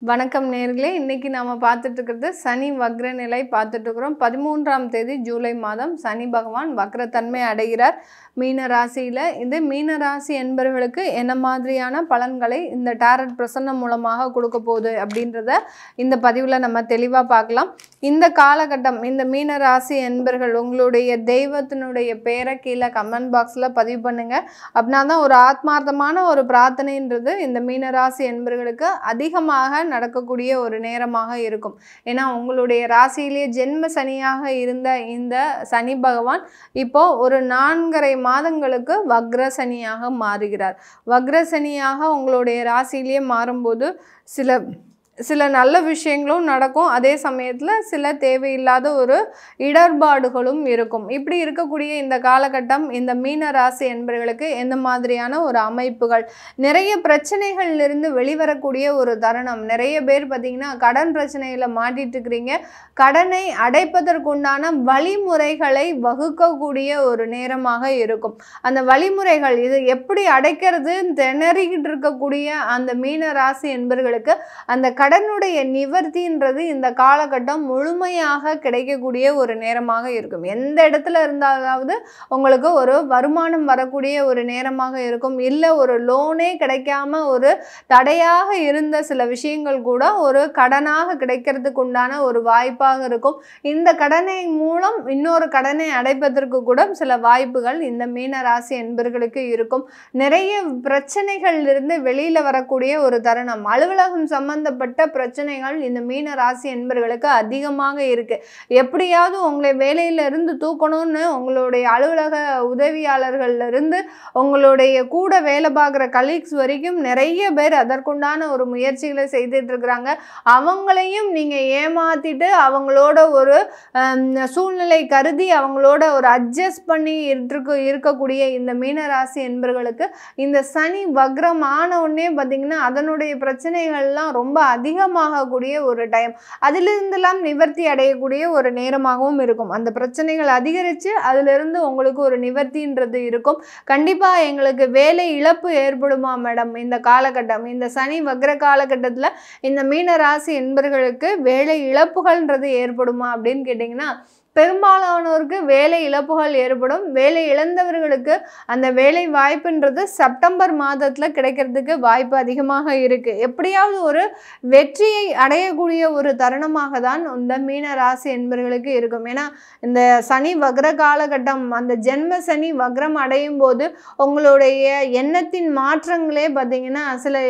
வணக்கம் நேர்களே, இன்னைக்கு நாம பார்த்துட்டு இருக்கிறது சனி வக்ர நிலை பார்த்துட்டு இருக்கிறோம். 13ஆம் தேதி ஜூலை மாதம் சனி பகவான் வக்ரத்தன்மை அடைகிறார் மீன ராசியில. இது மீன ராசி என்பவர்களுக்கு என்ன மாதிரியான பலன்களை இந்த டாரட் பிரசன்னம் மூலமாக கொடுக்க போகுது அப்படின்றத இந்த பதிவில் நம்ம தெளிவாக பார்க்கலாம். இந்த காலகட்டம் இந்த மீன ராசி என்பவர்கள் உங்களுடைய தெய்வத்தினுடைய பேரை கீழே கமெண்ட் பாக்ஸில் பதிவு பண்ணுங்க. அப்படின்னா தான் ஒரு ஆத்மார்த்தமான ஒரு பிரார்த்தனைன்றது இந்த மீனராசி என்பவர்களுக்கு அதிகமாக நடக்கக்கூடிய ஒரு நேரமாக இருக்கும். ஏன்னா உங்களுடைய ராசியிலேயே ஜென்ம சனியாக இருந்த இந்த சனி பகவான் இப்போ ஒரு 4.5 மாதங்களுக்கு வக்ர சனியாக மாறுகிறார். வக்ர சனியாக உங்களுடைய ராசியிலேயே மாறும்போது சில நல்ல விஷயங்களும் நடக்கும், அதே சமயத்தில் சில தேவையில்லாத ஒரு இடர்பாடுகளும் இருக்கும். இப்படி இருக்கக்கூடிய இந்த காலகட்டம் இந்த மீன ராசி என்பவர்களுக்கு எந்த மாதிரியான ஒரு அமைப்புகள், நிறைய பிரச்சனைகள்லேருந்து வெளிவரக்கூடிய ஒரு தருணம். நிறைய பேர் பார்த்திங்கன்னா கடன் பிரச்சனையில் மாட்டிட்டு இருக்கிறீங்க. கடனை அடைப்பதற்குண்டான வழிமுறைகளை வகுக்கக்கூடிய ஒரு நேரமாக இருக்கும். அந்த வழிமுறைகள் இது எப்படி அடைக்கிறது திணறிக்கிட்டு இருக்கக்கூடிய அந்த மீன ராசி என்பவர்களுக்கு அந்த கடனுடைய நிவர்த்தின்றது இந்த காலகட்டம் முழுமையாக கிடைக்கக்கூடிய ஒரு நேரமாக இருக்கும். எந்த இடத்துல இருந்தாலாவது உங்களுக்கு ஒரு வருமானம் வரக்கூடிய ஒரு நேரமாக இருக்கும். இல்லை ஒரு லோனே கிடைக்காம ஒரு தடையாக இருந்த சில விஷயங்கள் கூட ஒரு கடனாக கிடைக்கிறதுக்கு உண்டான ஒரு வாய்ப்பாக இருக்கும். இந்த கடனை மூலம் இன்னொரு கடனை அடைப்பதற்கு கூட சில வாய்ப்புகள் இந்த மீன ராசி என்பவர்களுக்கு இருக்கும். நிறைய பிரச்சனைகள் இருந்து வெளியில வரக்கூடிய ஒரு தருணம். அலுவலகம் சம்பந்தப்பட்ட பிரச்சனைகள் இந்த மீன ராசி என்பவர்களுக்கு அதிகமாக இருக்கு. எப்படியாவது உங்களை வேலையில இருந்து தூக்கணும்னு உங்களுடைய அலுவலக உதவியாளர்கள்ல இருந்து உங்களுடைய கூட வேலை பார்க்குற கலீக்ஸ் வரைக்கும் நிறைய பேர் அதற்குண்டான ஒரு முயற்சிகளை செய்துட்டு இருக்கிறாங்க. அவங்களையும் நீங்க ஏமாத்திட்டு அவங்களோட ஒரு சூழ்நிலை கருதி அவங்களோட ஒரு அட்ஜஸ்ட் பண்ணி இருக்கக்கூடிய இந்த மீன ராசி என்பவர்களுக்கு இந்த சனி வக்ரம் ஆன உடனே பார்த்தீங்கன்னா அதனுடைய பிரச்சனைகள்லாம் ரொம்ப அதிகமாகக்கூடிய ஒரு டைம், அதிலிருந்தெல்லாம் நிவர்த்தி அடையக்கூடிய ஒரு நேரமாகவும் இருக்கும். அந்த பிரச்சனைகள் அதிகரித்து அதிலிருந்து உங்களுக்கு ஒரு நிவர்த்தின்றது இருக்கும். கண்டிப்பாக எங்களுக்கு வேலை இழப்பு ஏற்படுமா மேடம் இந்த காலகட்டம், இந்த சனி வக்ர காலகட்டத்தில் இந்த மீன ராசி என்பவர்களுக்கு வேலை இழப்புகள்ன்றது ஏற்படுமா அப்படின்னு கேட்டிங்கன்னா பெரும்பாலானோருக்கு வேலை இழப்புகள் ஏற்படும். வேலை இழந்தவர்களுக்கு அந்த வேலை வாய்ப்புன்றது செப்டம்பர் மாதத்தில் கிடைக்கிறதுக்கு வாய்ப்பு அதிகமாக இருக்குது. எப்படியாவது ஒரு வெற்றியை அடையக்கூடிய ஒரு தருணமாக தான் இந்த மீன ராசி என்பவர்களுக்கு இருக்கும். ஏன்னா இந்த சனி வக்ர காலகட்டம் அந்த ஜென்ம சனி வக்ரம் அடையும் போது உங்களுடைய எண்ணத்தின் மாற்றங்களே பார்த்திங்கன்னா சில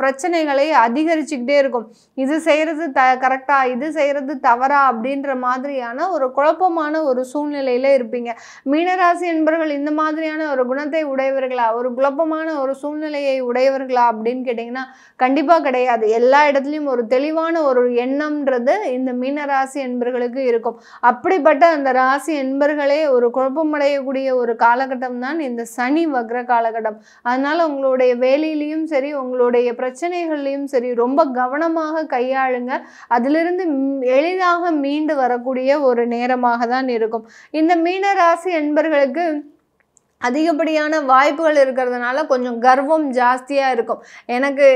பிரச்சனைகளை அதிகரிச்சுக்கிட்டே இருக்கும். இது செய்கிறது கரெக்டா, இது செய்கிறது தவறா அப்படின்ற மாதிரியான ஒரு குழப்பமான ஒரு சூழ்நிலையில இருப்பீங்க. மீனராசி என்பவர்கள் இந்த மாதிரியான ஒரு குணத்தை உடையவர்களா, ஒரு குழப்பமான ஒரு சூழ்நிலையை உடையவர்களா அப்படின்னு கேட்டிங்கன்னா கண்டிப்பாக கிடையாது. எல்லா இடத்துலையும் ஒரு தெளிவான ஒரு எண்ணம்ன்றது இந்த மீனராசி என்பவர்களுக்கு இருக்கும். அப்படிப்பட்ட அந்த ராசி என்பவர்களே ஒரு குழப்பமடையக்கூடிய ஒரு காலகட்டம் தான் இந்த சனி வக்ர காலகட்டம். அதனால உங்களுடைய வேலையிலையும் சரி உங்களுடைய பிரச்சனைகள்லையும் சரி ரொம்ப கவனமாக கையாளுங்க. அதிலிருந்து எளிதாக மீண்டு வரக்கூடிய ஒரு நேரமாக தான் இருக்கும். இந்த மீன ராசி என்பவர்களுக்கு அதிகப்படியான வாய்ப்புகள் இருக்கிறதுனால கொஞ்சம் கர்வம் ஜாஸ்தியாக இருக்கும்.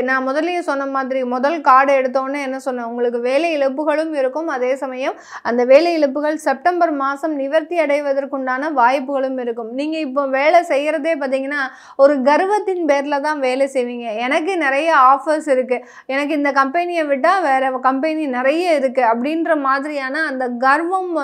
நான் முதல்லயே சொன்ன மாதிரி முதல் கார்டு எடுத்தோடனே என்ன சொன்னேன், உங்களுக்கு வேலை இழப்புகளும் இருக்கும். அதே சமயம் அந்த வேலை இழப்புகள் செப்டம்பர் மாதம் நிவர்த்தி அடைவதற்குண்டான வாய்ப்புகளும் இருக்கும். நீங்கள் இப்போ வேலை செய்கிறதே பார்த்தீங்கன்னா ஒரு கர்வத்தின் பேரில் தான் வேலை செய்வீங்க. எனக்கு நிறைய ஆஃபர்ஸ் இருக்குது, எனக்கு இந்த கம்பெனியை விட்டால் வேறு கம்பெனி நிறைய இருக்குது அப்படின்ற மாதிரியான அந்த கர்வம்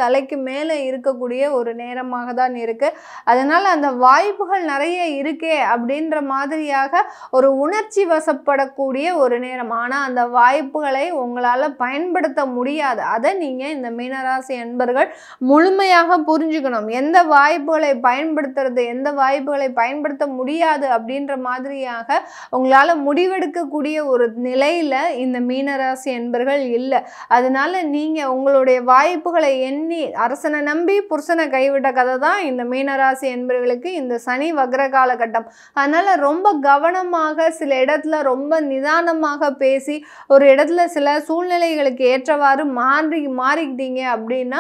தலைக்கு மேலே இருக்கக்கூடிய ஒரு நேரமாக தான் இருக்குது. அதனால் அந்த வாய்ப்புகள் நிறைய இருக்கே அப்படின்ற மாதிரியாக ஒரு உணர்ச்சி வசப்படக்கூடிய ஒரு நேரம். ஆனால் அந்த வாய்ப்புகளை உங்களால் பயன்படுத்த முடியாது. அதை நீங்கள் இந்த மீனராசி என்பவர்கள் முழுமையாக புரிஞ்சுக்கணும். எந்த வாய்ப்புகளை பயன்படுத்துறது, எந்த வாய்ப்புகளை பயன்படுத்த முடியாது அப்படின்ற மாதிரியாக உங்களால் முடிவெடுக்கக்கூடிய ஒரு நிலையில் இந்த மீனராசி என்பவர்கள் இல்லை. அதனால நீங்கள் உங்களுடைய வாய்ப்புகளை எண்ணி அரசனை நம்பி புருஷனை கைவிட்ட கதை தான் இந்த மீனராசி என்பவர்கள் என்பவர்களுக்கு இந்த சனி வக்ர காலகட்டம். அதனால ரொம்ப கவனமாக சில இடத்துல ரொம்ப நிதானமாக பேசி ஒரு இடத்துல சில சூழ்நிலைகளுக்கு ஏற்றவாறு மாறிக்கிட்டீங்க அப்படின்னா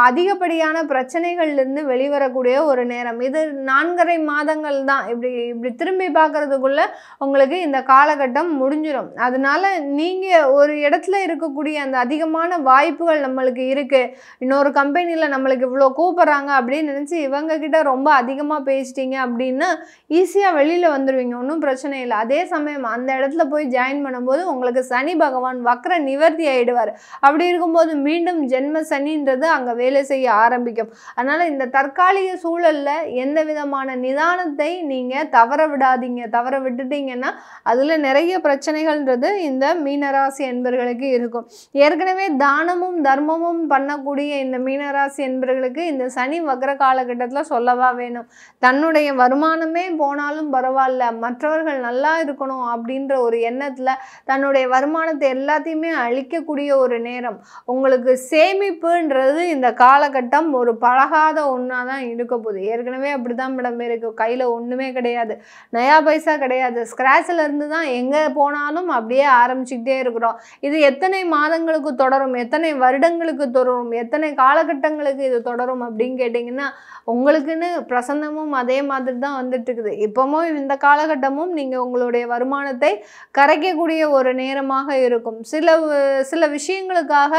அதிகப்படியான பிரச்சனைகள்லேருந்து வெளிவரக்கூடிய ஒரு நேரம். இது 4.5 மாதங்கள் தான். இப்படி திரும்பி பார்க்கறதுக்குள்ள உங்களுக்கு இந்த காலகட்டம் முடிஞ்சிடும். அதனால நீங்கள் ஒரு இடத்துல இருக்கக்கூடிய அந்த அதிகமான வாய்ப்புகள் நம்மளுக்கு இருக்குது, இன்னொரு கம்பெனியில் நம்மளுக்கு இவ்வளோ கூப்பிட்றாங்க அப்படின்னு நினச்சி இவங்கக்கிட்ட ரொம்ப அதிகமாக பேசிட்டீங்க அப்படின்னா ஈஸியாக வெளியில் வந்துடுவீங்க, ஒன்றும் பிரச்சனை இல்லை. அதே சமயம் அந்த இடத்துல போய் ஜாயின் பண்ணும்போது உங்களுக்கு சனி பகவான் வக்ர நிவர்த்தி ஆகிடுவார். அப்படி இருக்கும்போது மீண்டும் ஜென்ம சனின்றது அங்கே வேலை செய்ய ஆரம்பிக்கும். அதனால் இந்த தற்காலிக சூழலில் எந்த விதமான நிதானத்தை நீங்கள் தவற விடாதீங்க. தவற விட்டுட்டீங்கன்னா அதில் நிறைய பிரச்சனைகள்ன்றது இந்த மீனராசி என்பர்களுக்கு இருக்கும். ஏற்கனவே தானமும் தர்மமும் பண்ணக்கூடிய இந்த மீனராசி என்பர்களுக்கு இந்த சனி வக்ர காலகட்டத்தில் சொல்லவா வேணும். தன்னுடைய வருமானமே போனாலும் பரவாயில்ல, மற்றவர்கள் நல்லா இருக்கணும் அப்படின்ற ஒரு எண்ணத்தில் தன்னுடைய வருமானத்தை எல்லாத்தையுமே அழிக்கக்கூடிய ஒரு நேரம். உங்களுக்கு சேமிப்புன்றது இந்த காலகட்டம் ஒரு பழகாத ஒன்றா தான் இருக்க போகுது. ஏற்கனவே அப்படி தான் மேடம் இருக்குது. கையில் ஒன்றுமே கிடையாது, நயா பைசா கிடையாது, ஸ்க்ராட்சில் இருந்து தான் எங்கே போனாலும் அப்படியே ஆரம்பிச்சுக்கிட்டே இருக்கிறோம். இது எத்தனை மாதங்களுக்கு தொடரும், எத்தனை வருடங்களுக்கு தொடரும், எத்தனை காலகட்டங்களுக்கு இது தொடரும் அப்படின்னு கேட்டிங்கன்னா உங்களுக்குன்னு பிரசன்னமும் அதே மாதிரி தான் வந்துட்டு இருக்குது. இப்போவும் இந்த காலகட்டமும் நீங்கள் உங்களுடைய வருமானத்தை கரைக்கக்கூடிய ஒரு நேரமாக இருக்கும். சில விஷயங்களுக்காக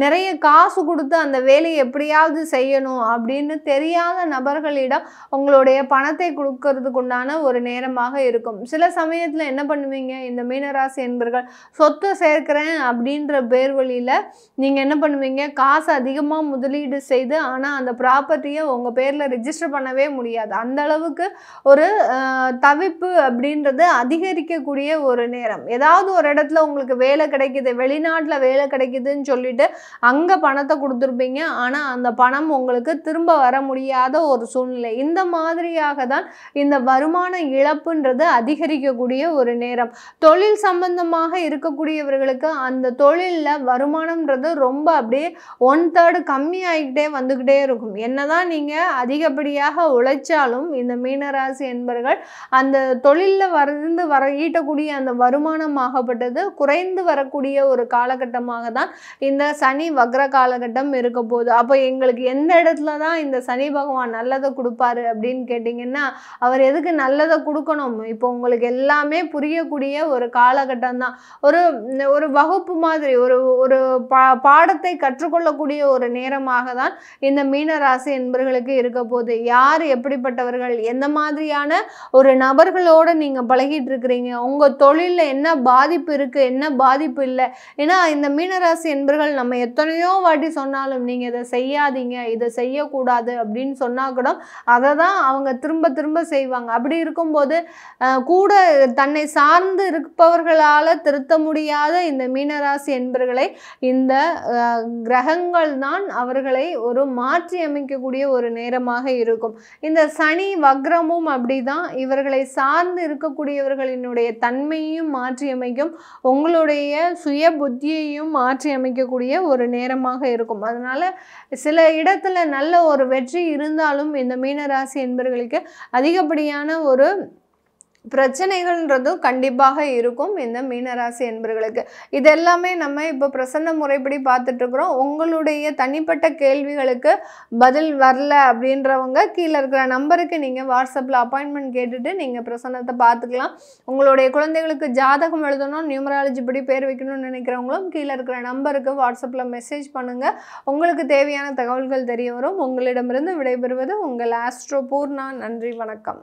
நிறைய காசு கொடுத்து அந்த வேலையை எப்படியாவது செய்யணும் அப்படின்னு தெரியாத நபர்களிடம் உங்களுடைய பணத்தை கொடுக்கறதுக்கு உண்டான ஒரு நேரமாக இருக்கும். சில சமயத்தில் என்ன பண்ணுவீங்க, இந்த மீனராசி என்பர்கள் சொத்தை சேர்க்கிறேன் அப்படின்ற பேர் வழியில் நீங்கள் என்ன பண்ணுவீங்க, காசு அதிகமாக முதலீடு செய்து ஆனால் அந்த ப்ராப்பர்ட்டியை உங்கள் பேரில் ரிஜிஸ்டர் பண்ணவே முடியாது. அந்த அளவுக்கு ஒரு தவிப்பு அப்படின்றது அதிகரிக்கக்கூடிய ஒரு நேரம். ஏதாவது ஒரு இடத்துல உங்களுக்கு வேலை கிடைக்குது, வெளிநாட்டில் வேலை கிடைக்குதுன்னு சொல்லிட்டு அங்கே பணத்தை கொடுத்துருப்பீங்க, ஆனால் அந்த பணம் உங்களுக்கு திரும்ப வர முடியாத ஒரு சூழ்நிலை. இந்த மாதிரியாக தான் இந்த வருமான இழப்புன்றது அதிகரிக்கக்கூடிய ஒரு நேரம். தொழில் சம்பந்தமாக இருக்கக்கூடியவர்களுக்கு அந்த தொழிலில் வருமானம்ன்றது ரொம்ப அப்படியே 1/3 கம்மியாகிக்கிட்டே வந்துக்கிட்டே இருக்கும். என்னதான் நீங்கள் அதிகப்படியாக உழைச்சாலும் இந்த மீனராசி என்பர்கள் அந்த தொழிலில் ஈட்டக்கூடிய அந்த வருமானமாகப்பட்டது குறைந்து வரக்கூடிய ஒரு காலகட்டமாக தான் இந்த சனி வக்ர காலகட்டம் இருக்க போகுது. அப்போ எங்களுக்கு எந்த இடத்துல தான் இந்த சனி பகவான் நல்லதை கொடுப்பாரு அப்படின்னு கேட்டிங்கன்னா அவர் எதுக்கு நல்லதை கொடுக்கணும், இப்போ உங்களுக்கு எல்லாமே புரியக்கூடிய ஒரு காலகட்டம் தான். ஒரு வகுப்பு மாதிரி ஒரு பாடத்தை கற்றுக்கொள்ளக்கூடிய ஒரு நேரமாக தான் இந்த மீனராசி என்பர்களுக்கு இருக்க போகுது. யார் எப்படிப்பட்டவர்கள், எந்த மாதிரியான ஒரு நபர்களோடு நீங்கள் பழகிட்டு இருக்கிறீங்க, உங்கள் தொழிலில் என்ன பாதிப்பு இருக்குது, என்ன பாதிப்பு இல்லை. ஏன்னா இந்த மீனராசி என்பர்கள் நம்ம எத்தனையோ வாட்டி சொன்னாலும் நீங்கள் இதை செய்யாதீங்க, இதை செய்யக்கூடாது அப்படின்னு சொன்னால் கூட அதை தான் அவங்க திரும்ப திரும்ப செய்வாங்க. அப்படி இருக்கும்போது கூட தன்னை சார்ந்து இருப்பவர்களால் திருத்த முடியாத இந்த மீனராசி என்பர்களை இந்த கிரகங்கள் தான் அவர்களை ஒரு மாற்றி அமைக்கக்கூடிய ஒரு நேரமாக இருக்கும். இந்த சனி வக்ரமும் அப்படிதான் இவர்களை சார்ந்து இருக்கக்கூடியவர்களினுடைய தன்மையையும் மாற்றி அமைக்கும், உங்களுடைய சுய புத்தியையும் மாற்றி அமைக்கக்கூடிய ஒரு நேரமாக இருக்கும். அதனால சில இடத்துல நல்ல ஒரு வெற்றி இருந்தாலும் இந்த மீனராசி என்பவர்களுக்கு அதிகப்படியான ஒரு பிரச்சனைகள்ன்றதும் கண்டிப்பாக இருக்கும் இந்த மீனராசி என்பர்களுக்கு. இதெல்லாமே நம்ம இப்போ பிரசன்ன முறைப்படி பார்த்துட்டு இருக்கிறோம். உங்களுடைய தனிப்பட்ட கேள்விகளுக்கு பதில் வரல அப்படின்றவங்க கீழே இருக்கிற நம்பருக்கு நீங்கள் வாட்ஸ்அப்பில் அப்பாயின்மெண்ட் கேட்டுட்டு நீங்கள் பிரசன்னத்தை பார்த்துக்கலாம். உங்களுடைய குழந்தைகளுக்கு ஜாதகம் எழுதணும், நியூமராலஜி படி பேர் வைக்கணும்னு நினைக்கிறவங்களும் கீழே இருக்கிற நம்பருக்கு வாட்ஸ்அப்பில் மெசேஜ் பண்ணுங்கள். உங்களுக்கு தேவையான தகவல்கள் தெரிய வரும். உங்களிடமிருந்து விடைபெறுவது உங்கள் ஆஸ்ட்ரோ பூர்ணா. நன்றி, வணக்கம்.